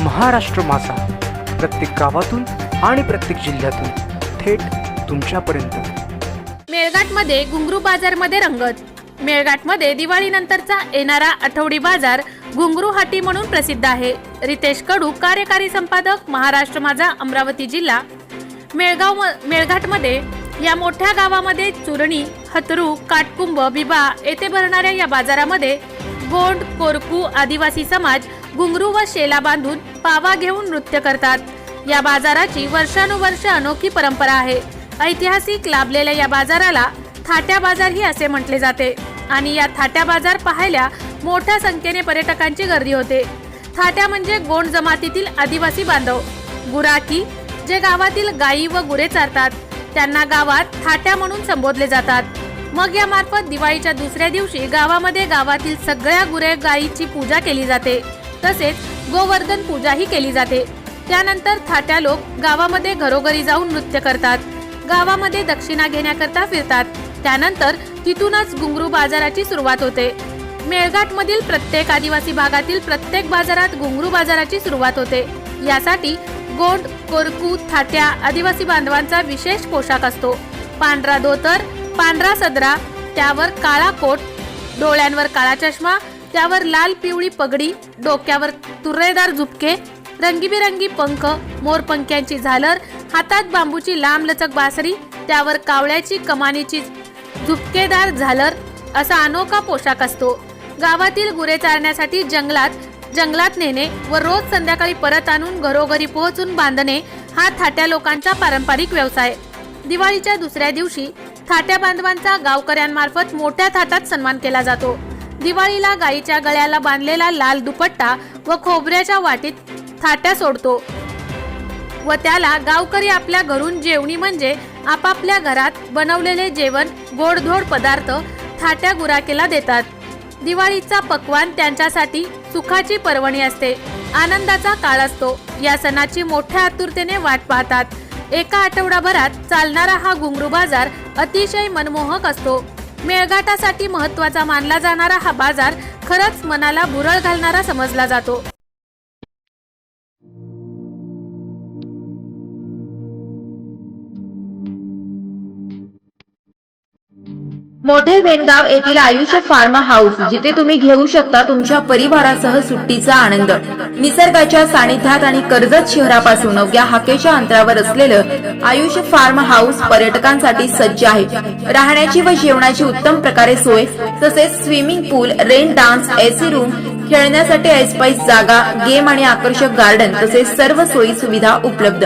महाराष्ट्र माझा, प्रत्येक गावातून आणि प्रत्येक जिल्ह्यातून थेट तुमच्यापर्यंत। मेळघाटमध्ये घुंगरू बाजारमध्ये रंगत। मेळघाटमध्ये दिवाळीनंतरचा येणारा आठवडी बाजार घुंगरू हाटी म्हणून प्रसिद्ध आहे। रितेश कडू, कार्यकारी संपादक, महाराष्ट्र माझा, अमरावती जिल्हा। मेळघाटमध्ये या मोठ्या गावामध्ये चुरणी, हतरू, काटकुंभ, बिबा येथे भरणाऱ्या या बाजारामध्ये गोंड, कोरकू आदिवासी समाज घुंगरू व शेला बांधून पावा घेऊन नृत्य करतात। या बाजाराची वर्षानुवर्ष अनोखी परंपरा आहे। ऐतिहासिक लाभलेल्या या बाजाराला थाट्या बाजार ही असे म्हटले जाते आणि या थाट्या बाजार पाहायला मोठ्या संख्येने पर्यटकांची गर्दी होते। थाट्या म्हणजे गोंड जमातीतील आदिवासी बांधव, गुराखी जे गावातील गायी व गुरे चारतात त्यांना गावात थाट्या म्हणून संबोधले जातात। मग या मार्फत दिवाळीच्या दुसऱ्या दिवशी गावामध्ये गावातील सगळ्या गुरे गायीची पूजा केली जाते, तसेच गोवर्धन पूजा ही केली जाते। त्यानंतर थाट्या लोक गावामध्ये घरोघरी जाऊन नृत्य करतात, गावामध्ये दक्षिणा घेण्याकरता फिरतात। त्यानंतर तिथूनच घुंगरू बाजाराची सुरुवात होते। मेळघाटमधील प्रत्येक आदिवासी भागातील प्रत्येक बाजारात घुंगरू बाजाराची सुरुवात होते। यासाठी गोंड, कोरकू, थाट्या आदिवासी बांधवांचा विशेष पोशाख असतो। पांढरा धोतर, पांढरा सदरा, त्यावर काळा कोट, डोळ्यांवर काळा चष्मा, त्यावर लाल पिवळी पगडी, डोक्यावर तुरेदार झुपके, रंगीबिरंगी पंख, मोरपंख्यांची झालर, हातात बांबूची लांब लचक बासरी, त्यावर कावळ्याची कमानीची झुपकेदार झालर असा अनोखा पोशाख असतो। गावातील गुरे चारण्यासाठी जंगलात नेणे व रोज संध्याकाळी परत आणून घरोघरी पोहोचून बांधणे हा थाट्या लोकांचा पारंपरिक व्यवसाय। दिवाळीच्या दुसऱ्या दिवशी थाट्या बांधवांचा गावकऱ्यांमार्फत मोठ्या थाटात सन्मान केला जातो। दिवाळीला गायीच्या गळ्याला बांधलेला लाल दुपट्टा व खोबऱ्याच्या वाटीत थाट्या सोडतो व त्याला गावकरी आपल्या घरून जेवणी म्हणजे आपापल्या घरात बनवलेले जेवण, गोडधोड पदार्थ थाट्या गुराखीला देतात। दिवाळीचा पक्वान त्यांच्यासाठी सुखाची पर्वणी असते, आनंदाचा काळ असतो। या सणाची मोठ्या आतुरतेने वाट पाहतात। एका आठवडाभरात चालणारा हा घुंगरू बाजार अतिशय मनमोहक असतो। मेळघाटासाठी महत्त्वाचा मानला जाणारा हा बाजार खरंच मनाला भुरळ घालणारा समजला जातो। मोठे वेणगाव येथील आयुष्य फार्म हाऊस, जिथे तुम्ही घेऊ शकता तुमच्या परिवारासह सुट्टीचा आनंद। निसर्गाच्या सानिध्यात आणि कर्जत शहरापासून अवघ्या हाकेच्या अंतरावर असलेलं आयुष्य फार्म हाऊस पर्यटकांसाठी सज्ज आहे। राहण्याची व जेवणाची उत्तम प्रकारे सोय, तसेच स्विमिंग पूल, रेन डान्स, एसी रूम, खेळण्यासाठी ऐसपैस जागा, गेम आणि आकर्षक गार्डन तसेच सर्व सोयी सुविधा उपलब्ध।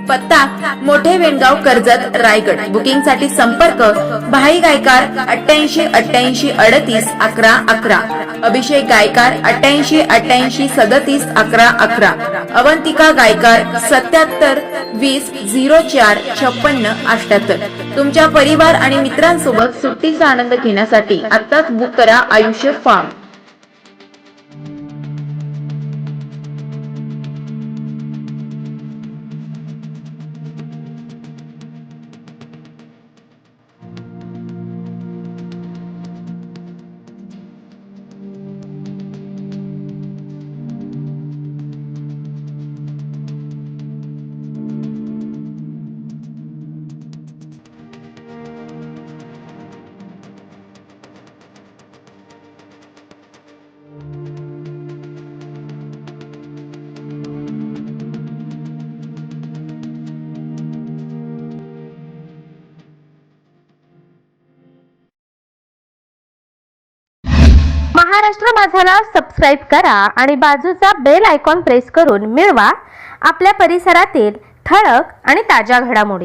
पत्ता: मोठे वेणगाव, कर्जत, रायगड। बुकिंग साठी संपर्क: भाई गायकार 88 88 38 11 11, अभिषेक गायकार 88 88 37 11 11, अवंतिका गायकार 77 20 04 56 78। तुमच्या परिवार आणि मित्रांसोबत सुट्टीचा आनंद घेण्यासाठी आताच बुक करा आयुष्य फार्म। महाराष्ट्र माझाला सबस्क्राइब करा आणि बाजूचा बेल आयकॉन प्रेस करून मिळवा आपल्या परिसरातील ठळक आणि ताज्या घडामोडी।